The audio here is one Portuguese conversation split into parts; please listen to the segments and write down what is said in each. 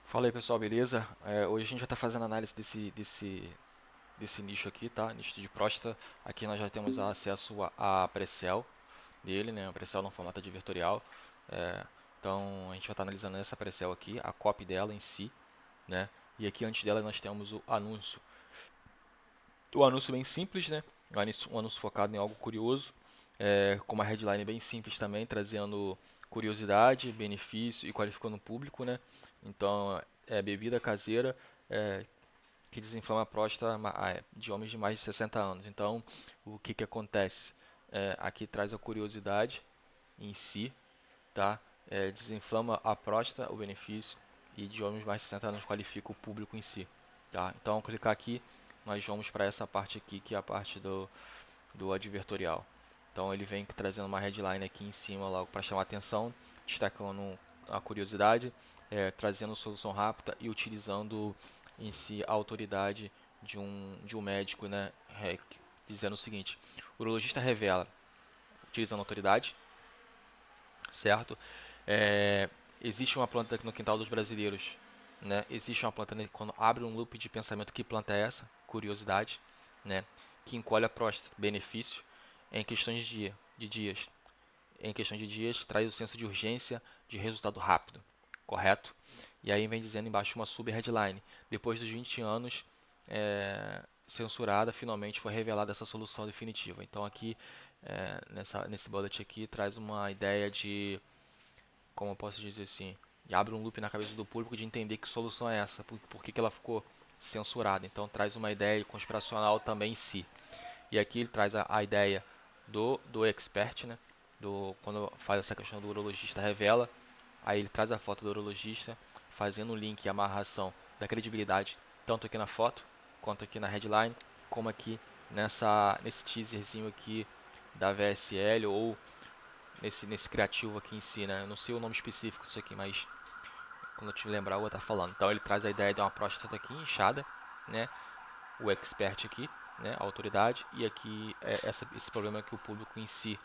Fala aí pessoal, beleza? Hoje a gente já está fazendo análise desse nicho aqui, tá? Nicho de próstata. Aqui nós já temos acesso a pré-cell dele, né? A pré-cell no formato advertorial. É, então a gente vai estar analisando essa pré-cell aqui, a copy dela em si, né? E aqui antes dela nós temos o anúncio. O anúncio bem simples, né? Um anúncio focado em algo curioso, com uma headline bem simples também, trazendo curiosidade, benefício e qualificando o público, né? Então, é bebida caseira é, que desinflama a próstata de homens de mais de 60 anos. Então, o que que acontece? Aqui traz a curiosidade em si, tá? Desinflama a próstata, o benefício, e de homens mais de 60 anos qualifica o público em si, tá? Então, ao clicar aqui, nós vamos para essa parte aqui, que é a parte do advertorial. Então, ele vem trazendo uma headline aqui em cima logo para chamar a atenção, destacando a curiosidade, trazendo solução rápida e utilizando em si a autoridade de um médico, né? Dizendo o seguinte: o urologista revela, utilizando a autoridade, certo? É, existe uma planta aqui no quintal dos brasileiros, né? Existe uma planta, né, quando abre um loop de pensamento, que planta é essa? Curiosidade, né? Que encolhe a próstata, benefício, em questões de dias. Em questão de dias, traz o senso de urgência, de resultado rápido, correto? E aí vem dizendo embaixo uma sub-headline: depois dos 20 anos censurada, finalmente foi revelada essa solução definitiva. Então aqui, nesse bullet aqui, traz uma ideia de, como eu posso dizer assim, e abre um loop na cabeça do público de entender que solução é essa, por que ela ficou censurada. Então traz uma ideia conspiracional também em si. E aqui ele traz a ideia do expert, né? Quando faz essa questão do urologista revela, aí ele traz a foto do urologista, fazendo o link e amarração da credibilidade, tanto aqui na foto, quanto aqui na headline, como aqui nesse teaserzinho aqui da VSL, ou nesse criativo aqui em si, né? Eu não sei o nome específico disso aqui, mas quando eu te lembrar eu vou estar falando. Então ele traz a ideia de uma próstata aqui inchada, né? O expert aqui, né? A autoridade, e aqui esse problema que o público em si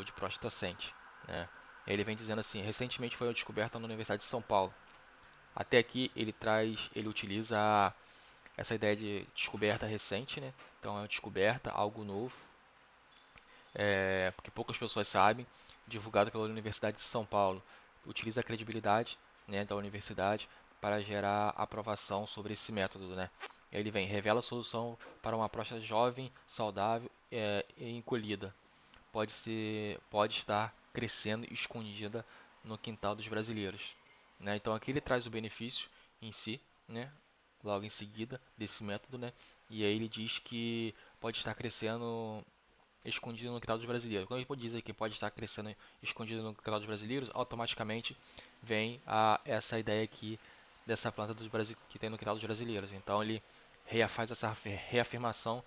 de próstata sente, né? Ele vem dizendo assim: recentemente foi descoberta na Universidade de São Paulo. Até aqui ele utiliza essa ideia de descoberta recente, né? Então é uma descoberta, algo novo, porque poucas pessoas sabem, divulgado pela Universidade de São Paulo. Utiliza a credibilidade, né, da universidade para gerar aprovação sobre esse método, né? Ele vem, revela a solução para uma próstata jovem, saudável, e encolhida. Pode estar crescendo escondida no quintal dos brasileiros, né? Então aqui ele traz o benefício em si, né? Logo em seguida desse método, né? E aí ele diz que pode estar crescendo escondido no quintal dos brasileiros. Quando ele diz aí que pode estar crescendo escondido no quintal dos brasileiros, automaticamente vem essa ideia aqui dessa planta que tem no quintal dos brasileiros. Então ele faz essa reafirmação,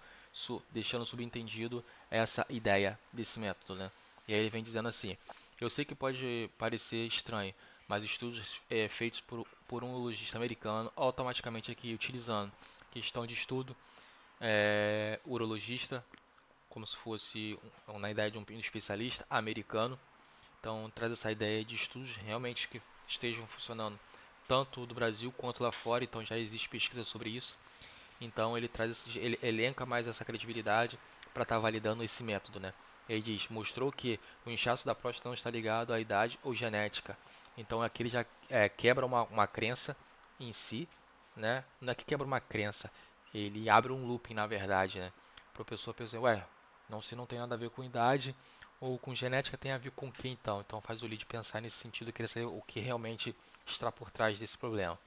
deixando subentendido essa ideia desse método, né? E aí ele vem dizendo assim: eu sei que pode parecer estranho, mas estudos feitos por um urologista americano, automaticamente aqui utilizando questão de estudo, urologista, como se fosse na ideia de um especialista americano. Então traz essa ideia de estudos realmente que estejam funcionando tanto do Brasil quanto lá fora. Então já existe pesquisa sobre isso. Então ele elenca mais essa credibilidade para estar validando esse método, né? Ele diz: mostrou que o inchaço da próstata não está ligado à idade ou genética. Então aqui ele já quebra uma crença em si, né? Não é que quebra uma crença, ele abre um looping, na verdade, né? Para a pessoa pensar: ué, não, se não tem nada a ver com idade ou com genética, tem a ver com o que então? Então faz o lead pensar nesse sentido, querer saber o que realmente está por trás desse problema.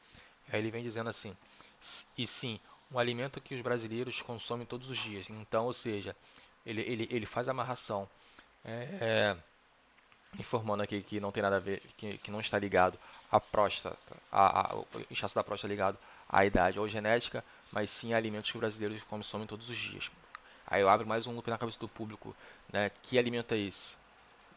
Aí ele vem dizendo assim: e sim, um alimento que os brasileiros consomem todos os dias. Então, ou seja, ele faz a amarração, é, informando aqui que não tem nada a ver, que não está ligado à próstata, o inchaço da próstata ligado à idade ou genética, mas sim a alimentos que os brasileiros consomem todos os dias. Aí eu abro mais um loop na cabeça do público, né? Que alimento é esse?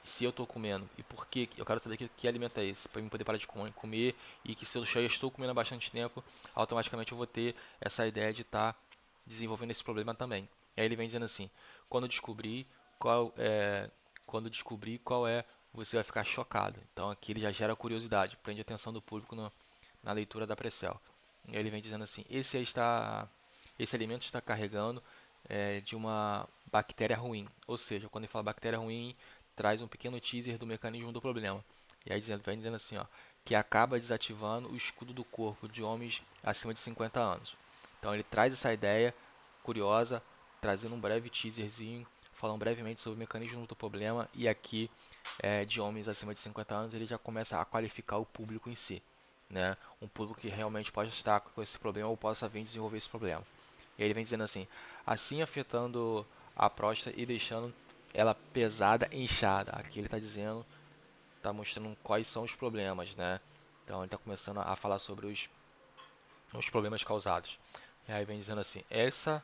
Se eu estou comendo e por que, eu quero saber que alimento é esse, para eu poder parar de comer, e que se eu já estou comendo há bastante tempo, automaticamente eu vou ter essa ideia de estar desenvolvendo esse problema também. E aí ele vem dizendo assim: quando descobrir qual é, quando descobrir qual é, você vai ficar chocado. Então aqui ele já gera curiosidade, prende a atenção do público na leitura da Precel. E ele vem dizendo assim: esse alimento está carregando de uma bactéria ruim. Ou seja, quando ele fala bactéria ruim, traz um pequeno teaser do mecanismo do problema. E aí vem dizendo assim, ó, que acaba desativando o escudo do corpo de homens acima de 50 anos. Então ele traz essa ideia curiosa, trazendo um breve teaserzinho, falando brevemente sobre o mecanismo do problema, e aqui de homens acima de 50 anos ele já começa a qualificar o público em si, né? Um público que realmente pode estar com esse problema ou possa vir desenvolver esse problema. E ele vem dizendo assim afetando a próstata e deixando ela pesada e inchada. Aqui ele está dizendo, está mostrando quais são os problemas, né? Então ele está começando a falar sobre os problemas causados. E aí vem dizendo assim, essa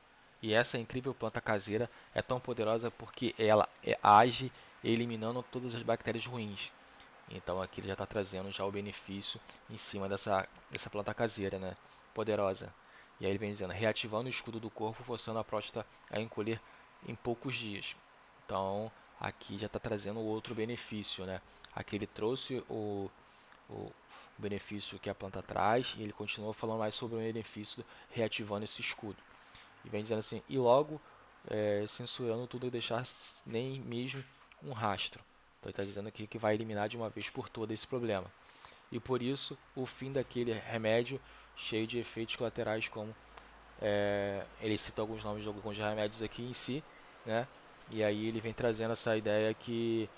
incrível planta caseira é tão poderosa porque ela age eliminando todas as bactérias ruins. Então aqui ele já está trazendo já o benefício em cima dessa planta caseira, né? Poderosa. E aí ele vem dizendo, reativando o escudo do corpo, forçando a próstata a encolher em poucos dias. Então aqui já está trazendo outro benefício, né? Aqui ele trouxe o benefício que a planta traz e ele continua falando mais sobre o benefício reativando esse escudo. E vem dizendo assim, e logo censurando tudo e deixar nem mesmo um rastro. Então ele está dizendo aqui que vai eliminar de uma vez por todas esse problema. E por isso, o fim daquele remédio cheio de efeitos colaterais, como ele cita alguns nomes de alguns remédios aqui em si, né? E aí ele vem trazendo essa ideia que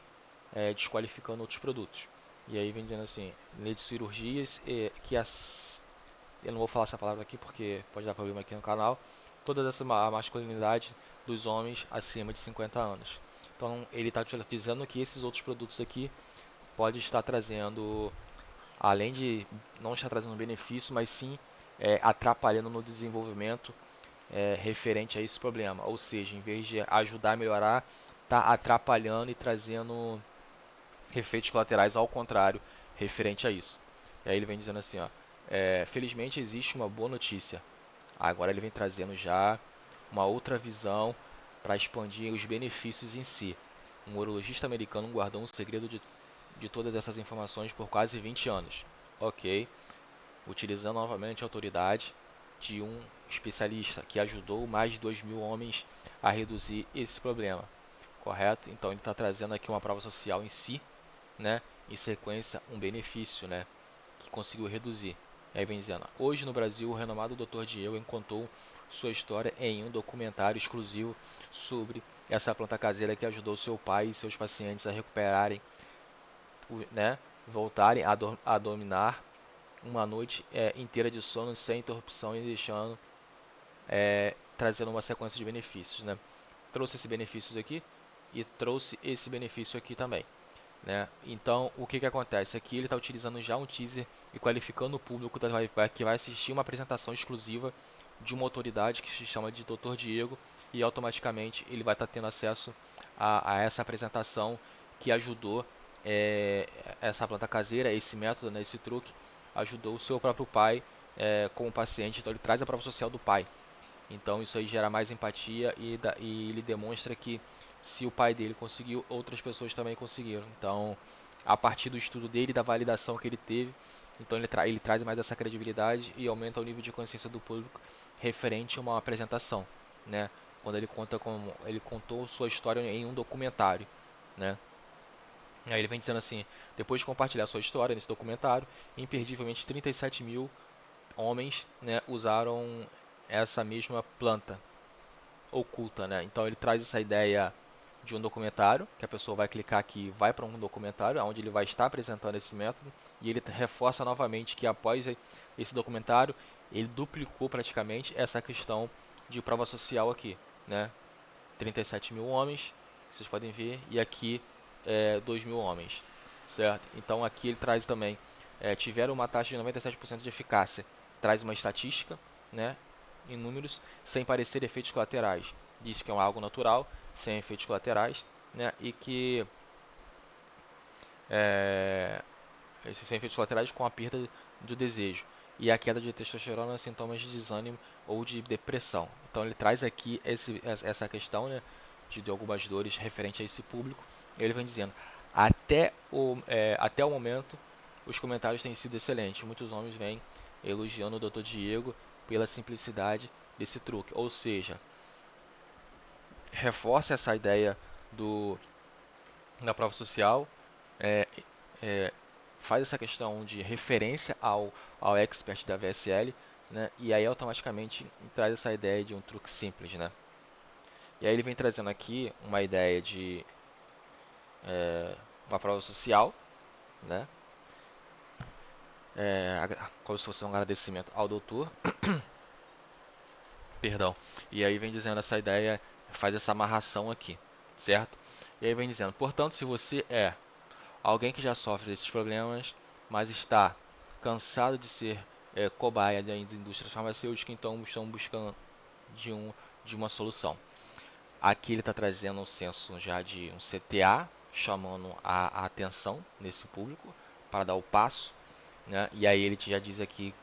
desqualificando outros produtos. E aí vem dizendo assim, lei de cirurgias, eu não vou falar essa palavra aqui porque pode dar problema aqui no canal, toda essa masculinidade dos homens acima de 50 anos. Então ele está dizendo que esses outros produtos aqui pode estar trazendo, além de não estar trazendo benefício, mas sim atrapalhando no desenvolvimento referente a esse problema. Ou seja, em vez de ajudar a melhorar, está atrapalhando e trazendo efeitos colaterais ao contrário referente a isso. E aí ele vem dizendo assim, ó, felizmente existe uma boa notícia. Agora ele vem trazendo já uma outra visão para expandir os benefícios em si. Um urologista americano guardou um segredo de todas essas informações por quase 20 anos. Ok, utilizando novamente a autoridade de um especialista que ajudou mais de 2.000 homens a reduzir esse problema. Correto? Então ele está trazendo aqui uma prova social em si, né? Em sequência, um benefício, né? Que conseguiu reduzir. E aí vem dizendo, hoje no Brasil, o renomado Dr. Diego contou sua história em um documentário exclusivo sobre essa planta caseira que ajudou seu pai e seus pacientes a recuperarem, né, voltarem a dominar uma noite inteira de sono sem interrupção e deixando, trazendo uma sequência de benefícios, né? Trouxe esses benefícios aqui e trouxe esse benefício aqui também, né? Então, o que que acontece? Aqui ele está utilizando já um teaser e qualificando o público que vai assistir uma apresentação exclusiva de uma autoridade que se chama de Dr. Diego e automaticamente ele vai estar tendo acesso a essa apresentação que ajudou essa planta caseira, esse método, né, esse truque, ajudou o seu próprio pai como paciente. Então ele traz a prova social do pai. Então isso aí gera mais empatia e ele demonstra que se o pai dele conseguiu, outras pessoas também conseguiram. Então, a partir do estudo dele, da validação que ele teve, então ele traz mais essa credibilidade e aumenta o nível de consciência do público referente a uma apresentação, né? Quando ele conta como ele contou sua história em um documentário, né? E aí ele vem dizendo assim, depois de compartilhar sua história nesse documentário, imperdivelmente 37.000 homens, né, usaram essa mesma planta oculta, né? Então ele traz essa ideia de um documentário, que a pessoa vai clicar aqui e vai para um documentário, onde ele vai estar apresentando esse método, e ele reforça novamente que após esse documentário, ele duplicou praticamente essa questão de prova social aqui, né? 37.000 homens, vocês podem ver, e aqui 2.000 homens, certo? Então aqui ele traz também, tiveram uma taxa de 97% de eficácia, traz uma estatística, né, em números, sem parecer efeitos colaterais. Diz que é algo natural, sem efeitos colaterais, né, e que sem efeitos colaterais com a perda do desejo e a queda de testosterona, sintomas de desânimo ou de depressão. Então ele traz aqui essa questão, né, de algumas dores referente a esse público. Ele vem dizendo, até o momento, os comentários têm sido excelentes. Muitos homens vêm elogiando o Dr. Diego pela simplicidade desse truque. Ou seja, reforça essa ideia da prova social, é, é, faz essa questão de referência ao expert da VSL, né? E aí automaticamente traz essa ideia de um truque simples, né? E aí ele vem trazendo aqui uma ideia de uma prova social, né? Como se fosse um agradecimento ao doutor, perdão. E aí vem dizendo essa ideia, faz essa amarração aqui, certo? E aí vem dizendo, portanto, se você é alguém que já sofre desses problemas, mas está cansado de ser cobaia da indústria farmacêutica, então estão buscando de, de uma solução. Aqui ele está trazendo um senso já de um CTA, chamando a atenção nesse público para dar o passo, né? E aí ele já diz aqui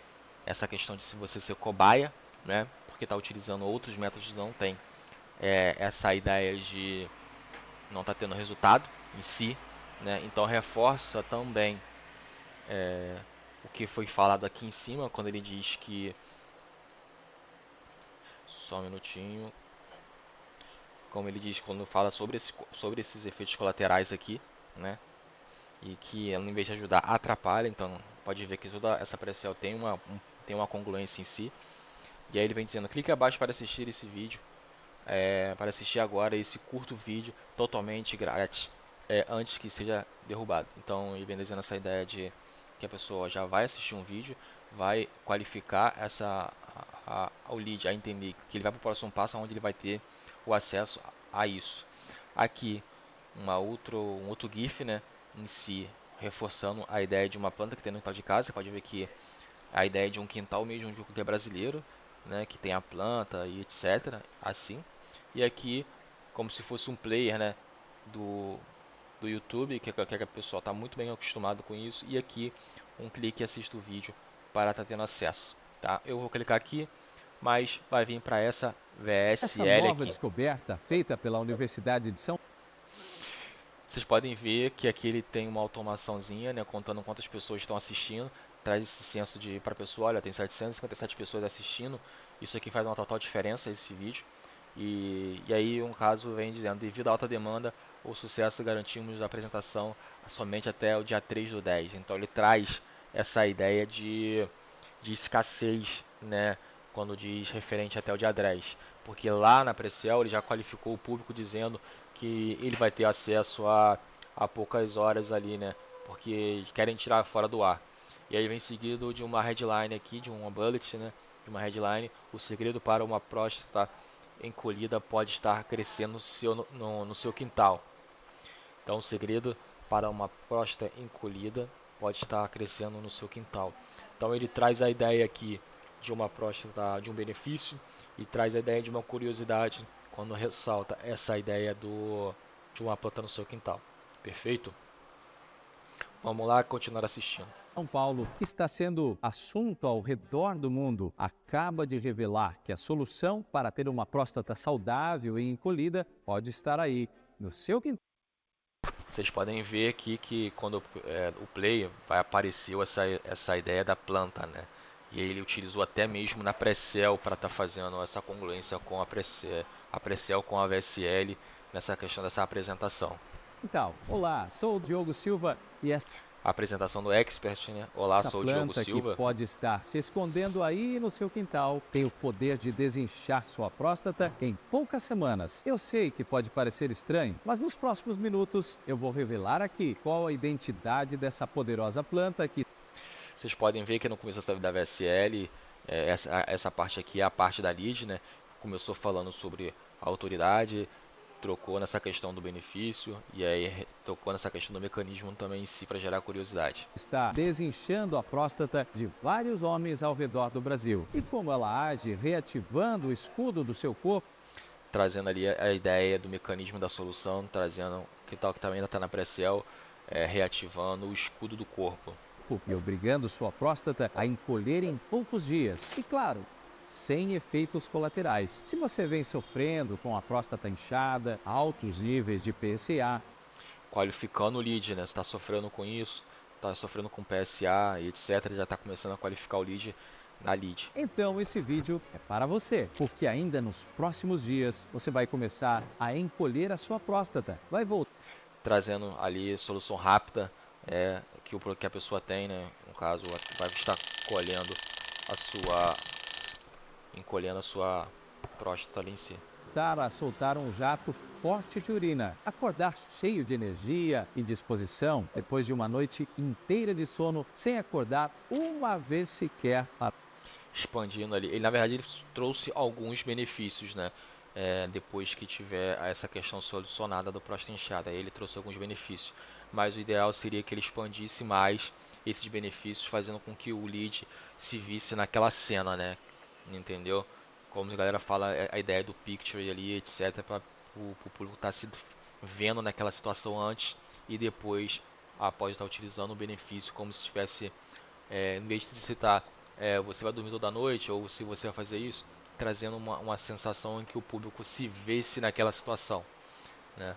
essa questão de se você ser cobaia, né? Porque está utilizando outros métodos, não tem essa ideia de não está tendo resultado em si, né? Então reforça também o que foi falado aqui em cima, quando ele diz que, só um minutinho, como ele diz quando fala sobre esses efeitos colaterais aqui, né? E que em vez de ajudar, atrapalha. Então pode ver que toda essa pré-sell tem uma congruência em si. E aí ele vem dizendo, clique abaixo para assistir esse vídeo, para assistir agora esse curto vídeo totalmente grátis, antes que seja derrubado. Então ele vem dizendo essa ideia de que a pessoa já vai assistir um vídeo, vai qualificar o lead, a entender que ele vai para o próximo passo, onde ele vai ter o acesso a isso. Aqui um outro GIF, né, em si, reforçando a ideia de uma planta que tem no quintal de casa. Você pode ver que a ideia de um quintal mesmo de um que é brasileiro, né, que tem a planta e etc. Assim. E aqui, como se fosse um player, né, do, do YouTube, que a pessoa está muito bem acostumado com isso. E aqui, um clique e assista o vídeo para estar tendo acesso. Tá? Eu vou clicar aqui, mas vai vir para essa Essa VSL nova aqui. descoberta, feita pela Universidade de São Vocês podem ver que aqui ele tem uma automaçãozinha, né, contando quantas pessoas estão assistindo, traz esse senso de para a pessoa, olha, tem 757 pessoas assistindo, isso aqui faz uma total diferença esse vídeo. E aí um caso vem dizendo, devido à alta demanda, o sucesso garantimos a apresentação somente até o dia 3 do 10. Então ele traz essa ideia de escassez, né, quando diz referente até o dia 10. Porque lá na Precel ele já qualificou o público dizendo que ele vai ter acesso a poucas horas ali, né, porque querem tirar fora do ar. E aí vem seguido de uma headline aqui, de uma bullet, né, de uma headline, o segredo para uma próstata encolhida pode estar crescendo no seu quintal. Então, o segredo para uma próstata encolhida pode estar crescendo no seu quintal. Então, ele traz a ideia aqui de uma próstata, de um benefício, e traz a ideia de uma curiosidade quando ressalta essa ideia de uma planta no seu quintal. Perfeito? Vamos lá continuar assistindo. Paulo, que está sendo assunto ao redor do mundo, acaba de revelar que a solução para ter uma próstata saudável e encolhida pode estar aí, no seu quintal. Vocês podem ver aqui que quando o play vai aparecer essa ideia da planta, né? E ele utilizou até mesmo na Precel para estar fazendo essa congruência com a Precel com a VSL nessa questão dessa apresentação. Então, olá, sou o Diogo Silva e essa A apresentação do expert, né? Olá, sou o Diogo planta que Silva. pode estar se escondendo aí no seu quintal tem o poder de desinchar sua próstata em poucas semanas. Eu sei que pode parecer estranho, mas nos próximos minutos eu vou revelar aqui qual a identidade dessa poderosa planta que Vocês podem ver que no começo da VSL, essa parte aqui é a parte da lead, né? Começou falando sobre a autoridade, trocou nessa questão do benefício e aí tocou nessa questão do mecanismo também em si para gerar curiosidade. está desinchando a próstata de vários homens ao redor do Brasil. E como ela age reativando o escudo do seu corpo, Trazendo ali a ideia do mecanismo da solução, trazendo que tal que também ainda está na pré-sell, reativando o escudo do corpo. e obrigando sua próstata a encolher em poucos dias. E claro, sem efeitos colaterais. Se você vem sofrendo com a próstata inchada, altos níveis de PSA, Qualificando o lead, né? Você está sofrendo com isso, tá sofrendo com PSA e etc, já está começando a qualificar o lead na lead. Então esse vídeo é para você, porque ainda nos próximos dias você vai começar a encolher a sua próstata. Vai voltar Trazendo ali solução rápida que a pessoa tem, né? No caso, vai estar encolhendo a sua próstata ali em si. a soltar um jato forte de urina, acordar cheio de energia e disposição depois de uma noite inteira de sono sem acordar uma vez sequer para Expandindo ali. Ele, na verdade, ele trouxe alguns benefícios, né? Depois que tiver essa questão solucionada do próstata inchada, ele trouxe alguns benefícios. Mas o ideal seria que ele expandisse mais esses benefícios, fazendo com que o lead se visse naquela cena, né? Entendeu? Como a galera fala, a ideia do picture ali, etc, para o público estar se vendo naquela situação antes e depois, após estar utilizando o benefício, como se estivesse, em vez de citar, você vai dormir toda noite, ou se você vai fazer isso, trazendo uma sensação em que o público se vê-se naquela situação, né?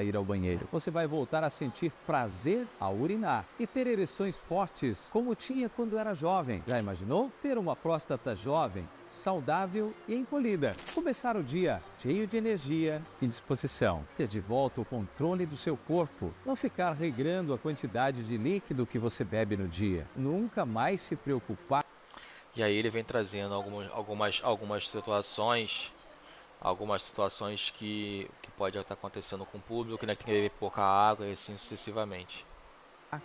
ir ao banheiro. Você vai voltar a sentir prazer ao urinar e ter ereções fortes, como tinha quando era jovem. Já imaginou ter uma próstata jovem, saudável e encolhida? Começar o dia cheio de energia e disposição. Ter de volta o controle do seu corpo. Não ficar regrando a quantidade de líquido que você bebe no dia. Nunca mais se preocupar. E aí ele vem trazendo algumas situações que pode estar acontecendo com o público, né, que tem que beber pouca água e assim sucessivamente.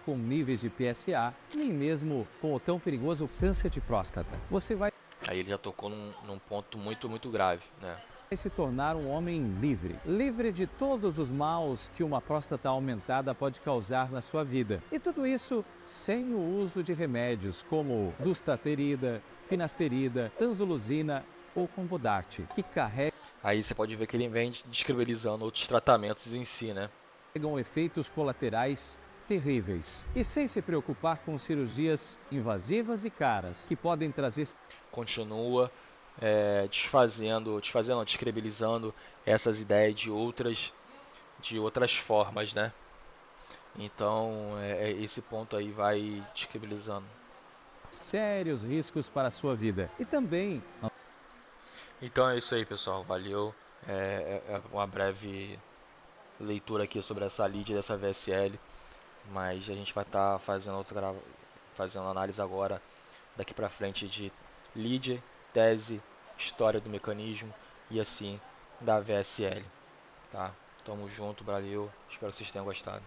Com níveis de PSA, nem mesmo com o tão perigoso câncer de próstata. Você vai Aí ele já tocou num ponto muito grave, né? se tornar um homem livre, livre de todos os maus que uma próstata aumentada pode causar na sua vida. E tudo isso sem o uso de remédios como dustaterida, finasterida, tanzoluzina ou combodart, que carregam Aí você pode ver que ele vem descredibilizando outros tratamentos em si, né? efeitos colaterais terríveis. E sem se preocupar com cirurgias invasivas e caras, que podem trazer Continua não, descredibilizando essas ideias de outras formas, né? Então, esse ponto aí vai descredibilizando. sérios riscos para a sua vida. E também Então é isso aí, pessoal. Valeu. É uma breve leitura aqui sobre essa lead dessa VSL, mas a gente vai estar fazendo análise agora daqui para frente de lead, tese, história do mecanismo e assim da VSL, tá? Tamo junto, valeu. Espero que vocês tenham gostado.